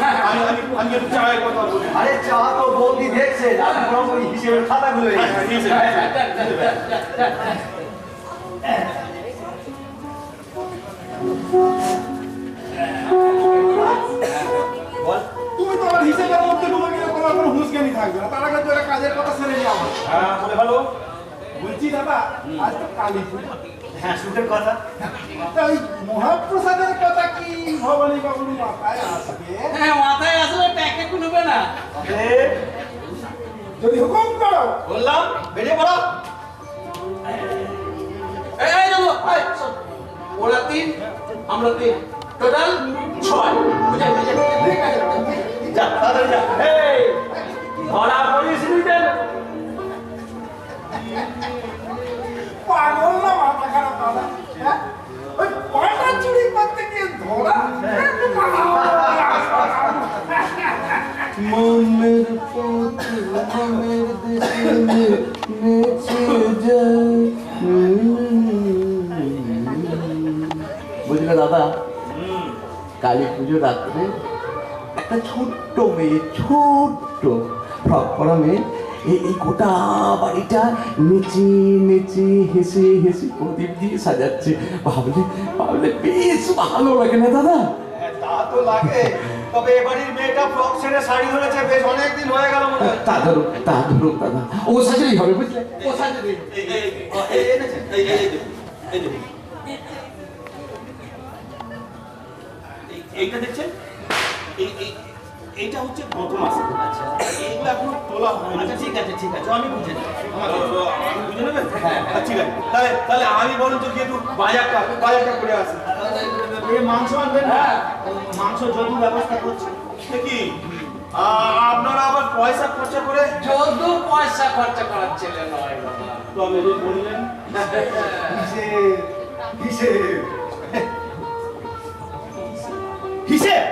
আমি একটু চায়ের কথা বলি। আরে চা তো বৌদি দেখছেন, আপনি বরং ওই হিসেবের খাতাগুলো এনে দিন। বল। তুমি তো আমার হিসেবের মধ্যে ডুবে গেলে তোমার কোনো হুঁশজ্ঞানী থাকবে না। তার আগে তো একটা কাজের কথা সেরে নিয়ে আমার। হ্যাঁ, বলে ভালো। বলছি দাদা, আজ তো কালী পুজো। হ্যাঁ, সুখের কথা। তা ওই মহাপ্রসাদের কথা কি ভবানী বাবুর মাথায় আসবে? হ্যাঁ, মাথায় আসলে ট্যাকে কুলবে না। আরে, যদি হুকুম করো। বললাম বেরিয়ে পড়ো। এই যাবো, এই শোন, ওরা 3, আমরা 3, টোটাল 6। বুঝে ঠিক আছে। যা, তাড়াতাড়ি যা। এই, ধরা পড়িস নি কেন? পাগল না মাথা খারাপ দাদা? হ্যাঁ? ওই পয়সা চুরি করতে গিয়ে ধরা? মনের পথে মনের দেশে নেচে যায়। বুঝলে দাদা, কালী পুজো রাত্রে একটা ছোট্ট মেয়ে, ছোট্ট ফ্রক পরা মেয়ে, এই গোটা বাড়িটা নেচে নেচে হেসে হেসে প্রদীপ দিয়ে সাজাচ্ছে। ভাবলে বেশ ভালো লাগে না দাদা? তা তো লাগে, তবে এবাড়ির মেয়েটা ফ্রক ছেড়ে শাড়ি ধরেছে, বেশ অনেকদিন হয়ে গেল মনে হয়। তা ধরুক দাদা, ও সাজলেই হবে, বুঝলে? ও সাজলেই। এইটা দেখছেন, এইটা হচ্ছে গত মাসে। আচ্ছা, এইগুলো এখনো তোলা হয়নি। আচ্ছা, ঠিক আছে, আমি বুঝে নেব। আপনি বুঝে নেবেন? হ্যাঁ, ঠিক আছে। তাহলে আমি বলুন তো কি একটু বাজারটা করে আসি। মাংস আনবেন না? মাংস যদু ব্যবস্থা করছি। সে কি আপনারা আবার পয়সা খরচা করে যদু পয়সা খরচা করার ছেলে নয় বাবা। তবে বললেন হিসেব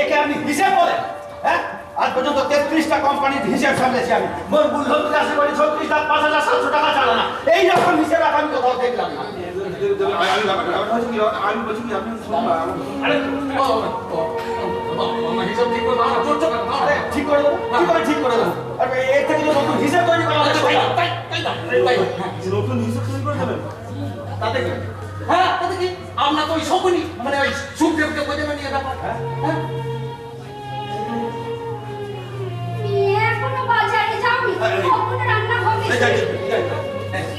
একে আপনি হিসেব বলেন? হ্যাঁ, আজ পর্যন্ত 33টা কোম্পানির হিসেব সামলেছি আমি। মোর বুঝল ক্লাসে করে 36,05,700 টাকা চালানা। এই রকম হিসেব আমি কোথাও দেখলাম না। আমি বলছি কি আপনি আরে আমার হিসাব ঠিক করে দাও না, চোর চোর দাও। আরে ঠিক করে দেবো, ঠিক করে দেবো। আর এর থেকে যদি নতুন হিসেব তৈরি করা হয়, নতুন হিসেব তৈরি করে দেবেন? তাতে কি? হ্যাঁ, তাতে কি? আমরা তো ওই শকুনি, মানে ওই সুখদেবকে বোঝে না নিয়ে ব্যাপার। হ্যাঁ, এখনো বাজারে যাওনি? কখন রান্না হবে?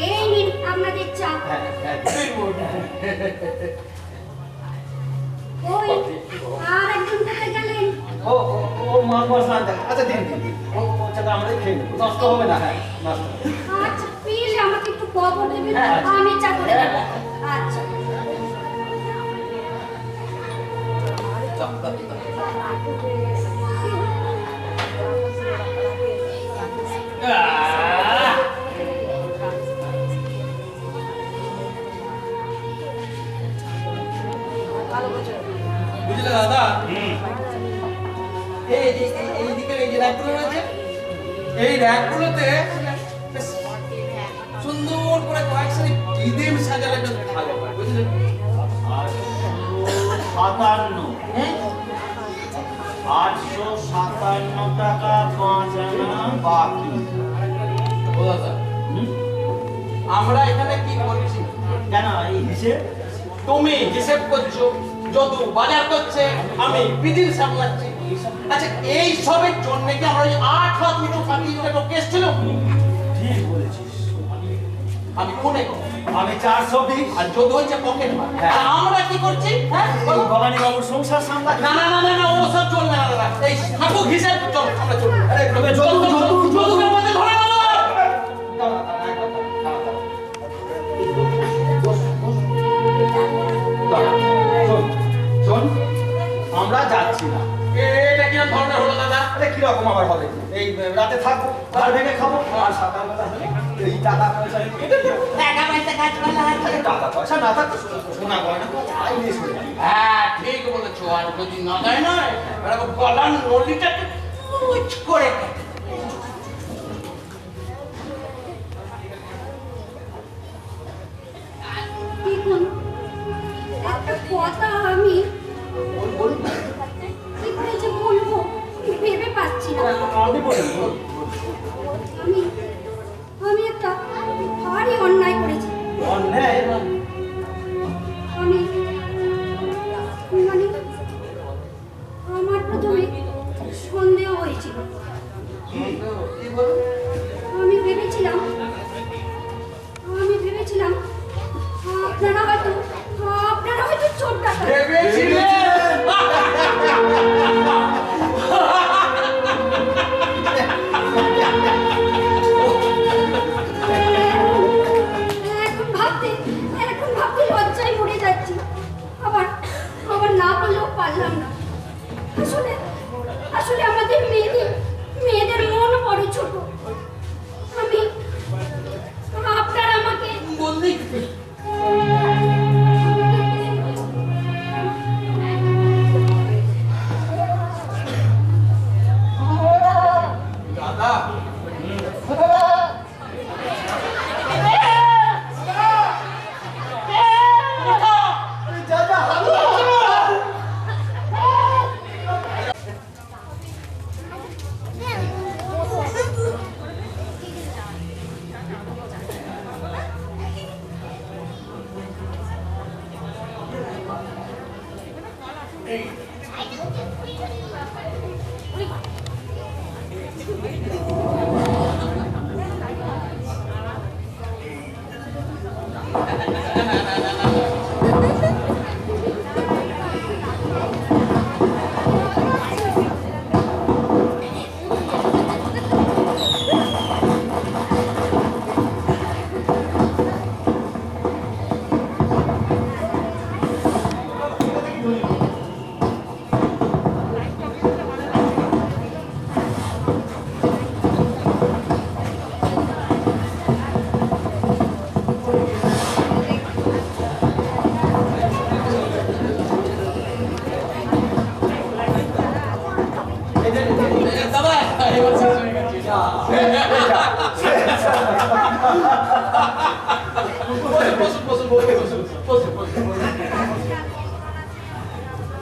এই নিন আপনাদের চা। ওই আর একজন কোথায় গেলেন? ও মশলা আনতে। আচ্ছা, দিন। ও চাটা আমরা খেয়ে নেবো, নষ্ট হবে না। হ্যাঁ, নষ্ট হবে না। আচ্ছা, প্লিজ আমাকে একটু খবর দেবেন, হ্যাঁ, আমি চা করে দেবো। আচ্ছা। বুঝলে দাদা, এইদিকে এই যে র্যাকগুলো রয়েছে, এই র্যাকগুলোতে বেশ সুন্দর করে কয়েক সারি ডিদেম সাজালে বেশ ভালো হয়, বুঝলেন? 57 857 টাকা 5 আনা বাকি। ও দাদা, আমরা এখানে কি করছি? কেন এই হিসেব? তুমি হিসেব করছো, যদু বাজার করছে, আমি বিদিন সামলাচ্ছি। আচ্ছা, এই সবের জন্য কি আমরা ওই 8 লাখ দুটো ফাঁকি করে কেস ছিল? ঠিক বলেছিস। আমি কোনে গো? আমি 420 আর যদু হচ্ছে পকেট মার। হ্যাঁ। আর আমরা কি করছি? হ্যাঁ, বলো। ভবানী বাবুর সংসার সামলাচ্ছি। না না না না না, ও সব চলবে না দাদা। এই ঠাকুর হিসেব চল, আমরা চল। আরে যদুকে মধ্যে ধরে নাও। শোন, আমরা যাচ্ছি না। এটা কি ধরনের হলো দাদা? আরে কিরকম আবার হবে? এই রাতে থাকবো, ঘর ভেঙে খাবো, আর সকালবেলা হলে এই টাকা পয়সা কেটে দেবো। টাকা পয়সা কাজ করলে হয়। টাকা পয়সা না থাকলে সোনা গয়না তাই নিয়ে চলে যাবি। হ্যাঁ, ঠিক বলেছো। আর যদি না দেয় না, এরকম গলার নলিটাকে কুচ করে কেটে দেবে। দেখুন, একটা কথা আমি কি করে যে বলবো ভেবে পাচ্ছি না। আপনি বলেন। আমি একটা ভারী অন্যায় করেছি। অন্যায়? আমি মানে আমার প্রথমে সন্দেহ হয়েছিল। আমি ভেবেছিলাম আপনারা হয়তো চোর ডাকাত। এখন ভাবতে লজ্জায় মরে যাচ্ছি। আবার না বললেও পারলাম না। আসলে আমাদের মেয়েদের মন বড় ছোট। আপনারা আমাকে বললি দাদা,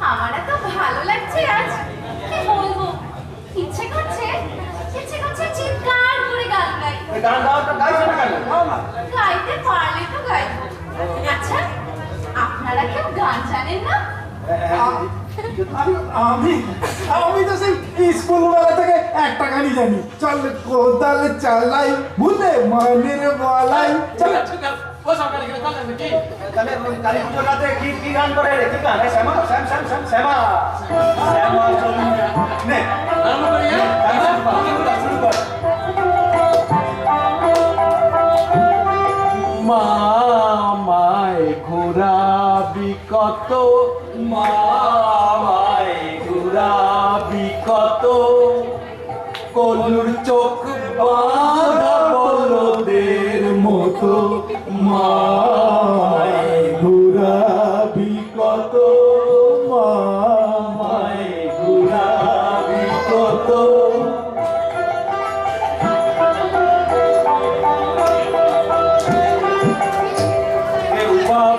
আমার এত ভালো লাগছে আজ, কি বলবো। ইচ্ছে করছে চিৎকার করে গান গাই। গান গাওয়াটা গাইছে না কেন? গাও না। গাইতে পারলে তো গাইবো। আচ্ছা, আপনারা কেউ গান জানেন না? আমি তো সেই স্কুল বেলা থেকে একটা গানই জানি, চল কোদাল চালাই ভূতে মানের বলাই। চল তাহলে কালী পুজোর রাতে কি গান করে? কি গান? শ্যামা শ্যাম শ্যাম শ্যাম শ্যামা শ্যামা নে শুরু কর। মামায় ঘোরাবি কত, মামায় ঘোরাবি কত, কলুর চোখ বাঁধা বলদের মতো, মামায় ঘোরাবি কত, মামায় ঘোরাবি কত।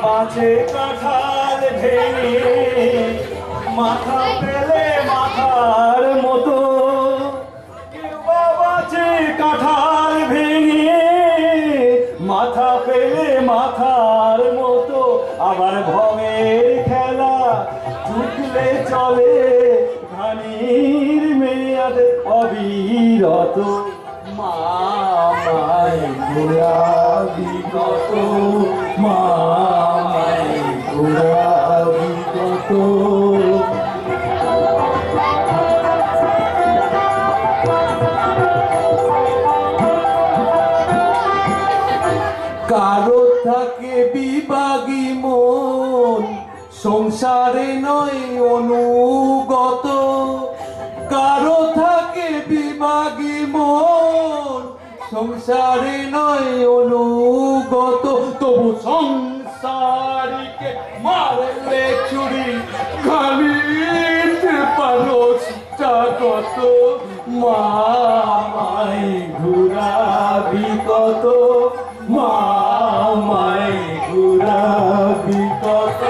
বাঁচে কাঁঠাল ভেঙে মাথা পেলে মাথার মতো, কেউ বা বাঁচে কাঁঠাল ভেঙে। মাথা পেলে মাথার মতো, আবার ভবের খেলা ঢুকলে চলে ধানির মেয়াদ অবিরত। মামায় ঘোরাবি কত, মামায় ঘোরাবি কত। কারো থাকে বিভাগী মন, সংসারে নয় অনুগত। কারো থাকে বিভাগী মন, সংসারে নয় অনুগত। তবু সংসারীকে মারলে ছুরি, খালিতে পারসটা কত। মামায় ঘুরাবি কত, মামায় ঘুরাবি কত।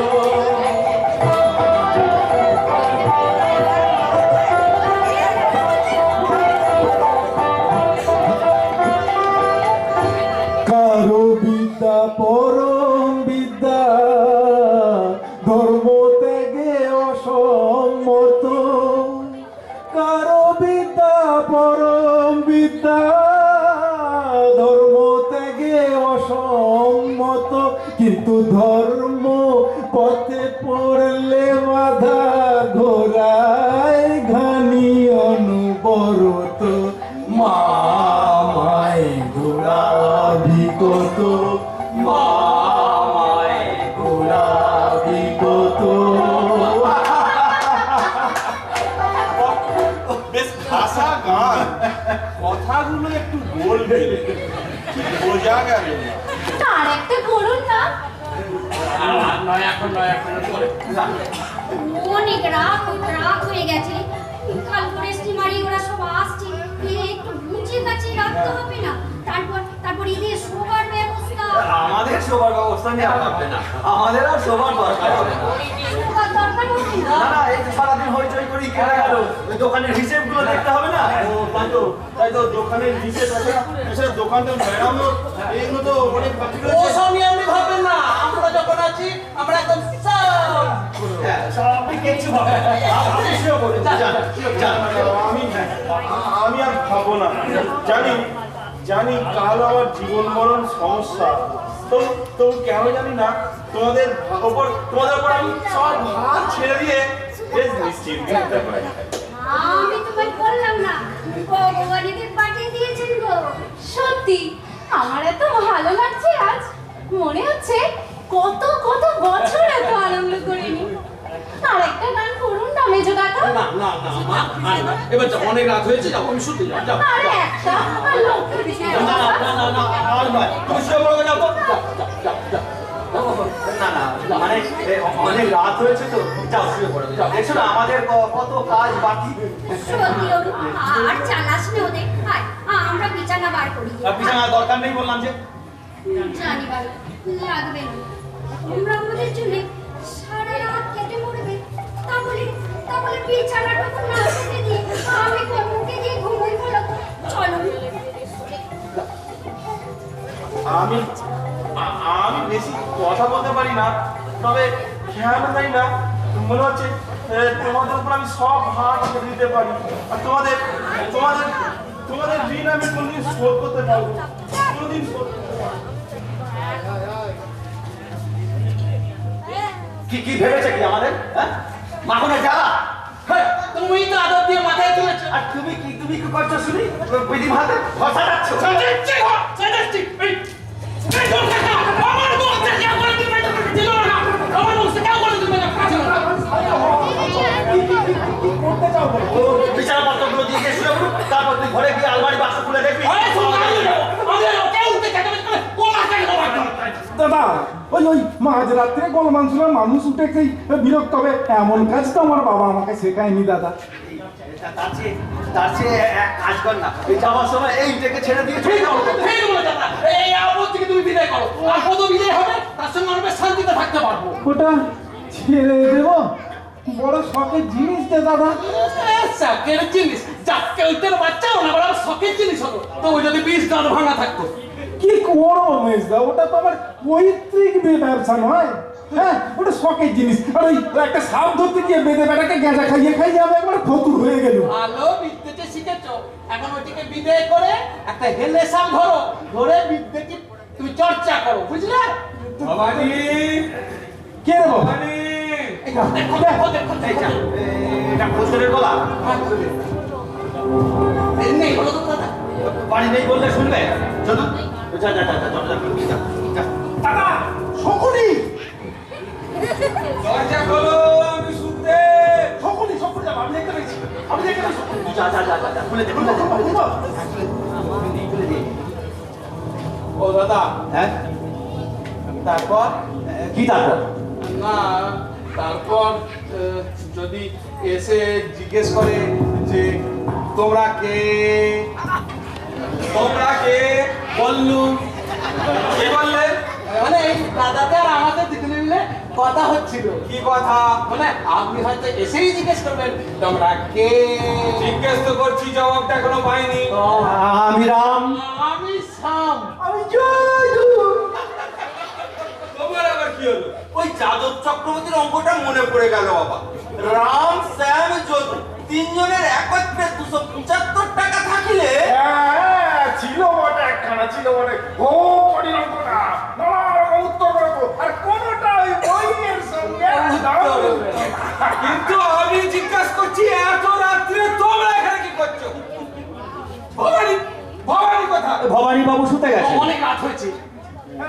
কারো বিদ্যা পরম বিদ্যা, ধর্ম ত্যাগে অসম্মত। কারো বিদ্যা পরম বিদ্যা, ধর্ম ত্যাগে অসম্মত। কিন্তু ধর্ম পথে পড়লে বাধা, ঘোরায় ঘানি অনুবরত। মামায় ঘোরাবি কত, মামায় ঘোরাবি কত। বেশ খাসা গান, কথাগুলো একটু বলবে, ঠিক বোঝা গেল না। আর একটা করুন না। নয় এখন করে অনেক রাত হয়ে গেছে। কাল করে স্টিমারে ওরা সব আসছে, একটু গুছিয়ে গাছিয়ে রাখতে হবে না? তারপর এদের শোবার ব্যবস্থা। আমাদের শোবার ব্যবস্থা নেওয়া হবে না, আমাদের আর শোবার দরকার হবে না। শোবার দরকার হবে না? না না, এই তো সারাদিন হইচই করি কেটে গেল, ওই দোকানের হিসেবগুলো দেখতে হবে না। ও, তাই তো দোকানের হিসেব আছে, এছাড়া দোকানটা মেরামত, এইগুলো তো অনেক বাকি রয়েছে। ওসব নিয়ে আপনি ভাববেন না, আমরা যখন আছি আমরা একদম হ্যাঁ, আপনি কিচ্ছু হবে না। আপনি শুয়ে পড়ুন, যান, যান। আমি আর খাবো না। জানি কাল আমার জীবন মরণ সমস্যা, তো কেন জানি না তোমাদের ওপর আমি সব হাত ছেড়ে দিয়ে বেশ নিশ্চিন্ত থাকতে পারি। আমি তোমায় বললাম না, ভগবান এদের পাঠিয়ে দিয়েছেন গো। সত্যি আমার এত ভালো লাগছে আজ, মনে হচ্ছে কত কত বছর এত আনন্দ করিনি। আর একটা গান করুন না মেজো কাকা। না না না মা, এবার যাও, অনেক রাত হয়েছে, যাও আমি শুতে যাও, যাও। আরে একটা আর লক্ষ্য দিন না না না না না, আর নয়, তুমি শুয়ে পড়ো, যাও তো। না না, মানে অনেক রাত হয়েছে তো, যাও শুয়ে পড়ো, যাও। দেখছো না আমাদের কত কাজ বাকি। সত্যি ওরু, আর চালাস না ওদের। আয়, আমরা বিছানা বার করি। বিছানা দরকার নেই বললাম যে। জানি বাবা, লাগবে না। তোমরা আমাদের জন্য সারা রাত কেটে মরবে। তাহলে বিছানাটুকু না পেতে দিয়ে আমি মুখে দিয়ে ঘুমোই ভালো। চলো। আমি বেশি কথা বলতে পারি না, তবে খেয়াল জানি না, মনে হচ্ছে তোমাদের উপর আমি সব হাত ছেড়ে দিতে পারি। আর তোমাদের ঋণ আমি কোনদিন শোধ করতে পারবো, কোনদিন শোধ করতে পারবো। কি ভেবেছে কি আমাদের? হ্যাঁ, মাখনে জ্বালা। তুমি তো আদর দিয়ে মাথায় তুলেছো। আর তুমি কি করছো শুনি? বিধি ভাতে ঘষা যাচ্ছ। বিছানাপত্রগুলো দিয়ে গিয়ে শুয়ে পড়ুন, তারপর তুই ঘরে গিয়ে আলমারি বাক্স খুলে দেখবি। দাদা, ওই মাঝরাত্রে গোলমাল শুনে মানুষ উঠে সেই বিরক্ত হবে, এমন কাজ তো আমার বাবা আমাকে শেখায়নি দাদা। তার চেয়ে এক কাজ কর না, এই যাওয়ার সময় এই ডেকে ছেড়ে দিয়ে চলে যাও। এই আপদ থেকে তুমি বিদায় করো, আপদ বিদায় হবে, তার সঙ্গে আমরা শান্তিতে থাকতে পারবো। ওটা ছেড়ে দেবো? বড় শখের জিনিস যে দাদা। শখের জিনিস যাকে ওইটার বাচ্চা না বড় শখের জিনিস হলো তো ওই যদি 20 গাঁট ভাঙা থাকতো কি করো মেজদা, ওটা তো আমার পৈতৃক ব্যবসা নয়। হ্যাঁ, ওটা শখের জিনিস। আর ওই একটা সাপ ধরতে গিয়ে বেঁধে বেটাকে গেঁজা খাইয়ে আমি একবার ফতুর হয়ে গেল। ভালো বিদ্যেতে শিখেছো, এখন ওইটিকে বিদায় করে একটা হেলে সাপ ধরে বিদ্যেকে তুমি চর্চা করো, বুঝলে? ভবানী, কে রে বাবা? ভবানী, এটা খোঁজের গলা। নেই হলো তো দাদা। বাড়ি নেই বললে শুনবে? চলুন, যা যা যা যা যা যা যা। দাদা, শকুনি! দরজা খোলো, আমি শুনতে। শকুনি, শকুনি, আমি দেখতে পেয়েছি। যা যা যা যা খুলে দে, খুলে দে, খুলে দে। খুলে দে। ও দাদা, হ্যাঁ, তারপর? কি তারপর? না, তারপর যদি এসে জিজ্ঞেস করে যে তোমরা কে বললুম, কি বললে? মানে এই দাদাতে আর আমাদের দিকে মিলে কথা হচ্ছিল। কি কথা? মানে আপনি হয়তো এসেই জিজ্ঞেস করবেন তোমরা কে। জিজ্ঞেস তো করছি, জবাবটা এখনো পাইনি। আমি রাম। আমি শ্যাম। আমি জয়দুল। তোমার আবার কি হলো? ওই যাদব চক্রবর্তীর অঙ্কটা মনে পড়ে গেল বাবা। রাম, শ্যাম, যদু তিনজনের একত্রে 275 টাকা থাকিলে হ্যাঁ, ছিল বটে একখানা, ছিল বটে। ও কঠিন অঙ্ক না, নানা রকম উত্তর করবো, আর কোনোটা ওই বইয়ের সঙ্গে কিন্তু আমি জিজ্ঞাসা করছি এত রাত্রে তোমরা এখানে কি করছো? ভবানী, ভবানী কথা। ভবানী বাবু শুতে গেছে। অনেক রাত হয়েছে।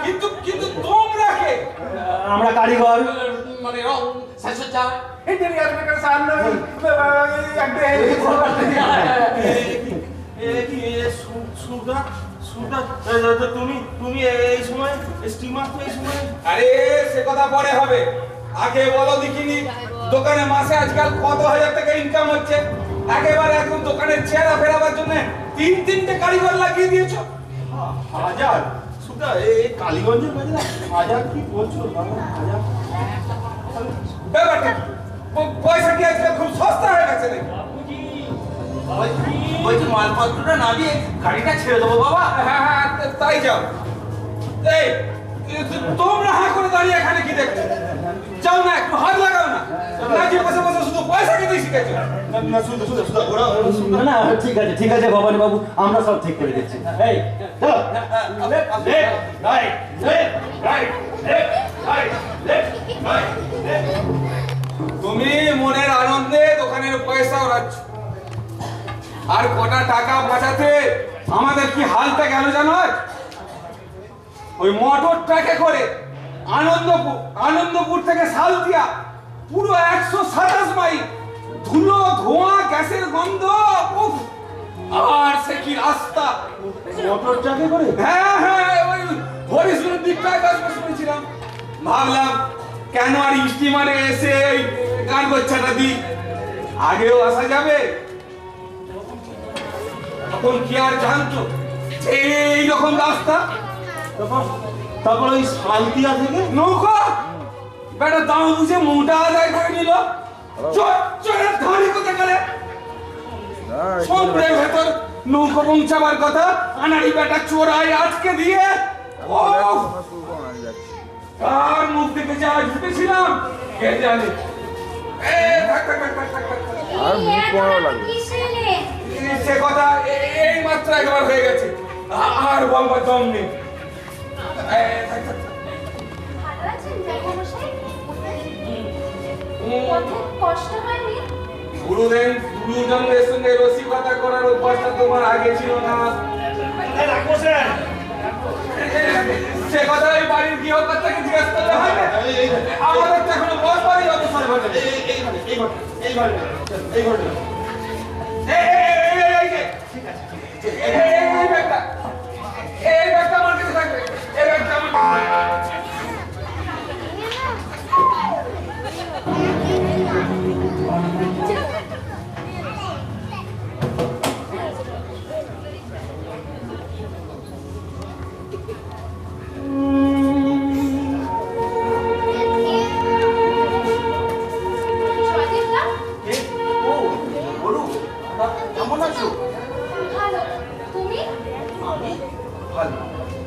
কিন্তু তোমরা কে? আমরা কারিগর। মানে রং সাজসজ্জা ইন্টেরিয়ার মেকার সামনে তুমি এই সময় স্টিমার তো এই সময় আরে সে কথা পরে হবে, আগে বলো দেখিনি দোকানে মাসে আজকাল কত হাজার টাকা ইনকাম হচ্ছে? একেবারে একদম দোকানের চেহারা ফেরাবার জন্য 3-3টে কারিগর লাগিয়ে দিয়েছো। হাজার সুদা এই কালীগঞ্জের বাজারে হাজার কি বলছো বাবা? হাজার ব্যাপারটা কি? পয়সা কি আজকাল খুব সস্তা হয়ে গেছে নাকি? বলছি মালপত্রটা না দিয়ে গাড়িটা ছেড়ে দেবো বাবা। হ্যাঁ হ্যাঁ, তাই যাও। এই তোমরা হাঁ করে দাঁড়িয়ে এখানে কি দেখছো? যাও না, একটু হাত লাগাও না। না যে বসে বসে শুধু পয়সা খেতে শিখেছো। না সুদা সুদা সুদা ওরা না না, ঠিক আছে ভবানী বাবু, আমরা সব ঠিক করে দিচ্ছি। এই চলো। তুমি মনের আনন্দে দোকানের পয়সা ওড়াচ্ছ, আর কটা টাকা বাঁচাতে আমাদের কি হালটা গেল জানো? ওই মোটর ট্রাকে করে আনন্দপুর থেকে সালতিয়া পুরো 127 মাইল, ধুলো ধোঁয়া গ্যাসের গন্ধ, উফ! আর সে কি রাস্তা! মোটর ট্রাকে করে হ্যাঁ হ্যাঁ, ওই হরিশনের দিকটায় গল্প শুনেছিলাম, ভাবলাম কেন আর স্টিমারে এসে ওই গান গোচ্ছাটা দিই, আগেও আসা যাবে। তখন কি আর জানতো যে এইরকম রাস্তা? তারপর ওই শান্তিয়া থেকে নৌকা বেটা দাম বুঝে মোটা আদায় করে নিল, চোরের ধানি কোথায় গেলে সমুদ্রের ভেতর নৌকা পৌঁছাবার কথা, আনাড়ি বেটা চোরাই আজকে দিয়ে আর মুখ থেকে যা ঝুটেছিলাম কে জানে। সে কথা এই মাত্র একবার হয়ে গেছে, আর বলবার দম নেই। ভালো আছেন জ্যাঠামশাই? পথে কষ্ট হয়নি? গুরুজনদের সঙ্গে রসিকতা করার অভ্যাসটা তোমার আগে ছিল না। সে কথা ওই বাড়ির গৃহকর্তাকে জিজ্ঞেস করলে হবে? আমাদের তো এখনো বড় বাড়ি অবসর ঘটে। এই ব্যাগটা আমার কাছে থাকবে, এই ব্যাগটা আমার কাছে ভালো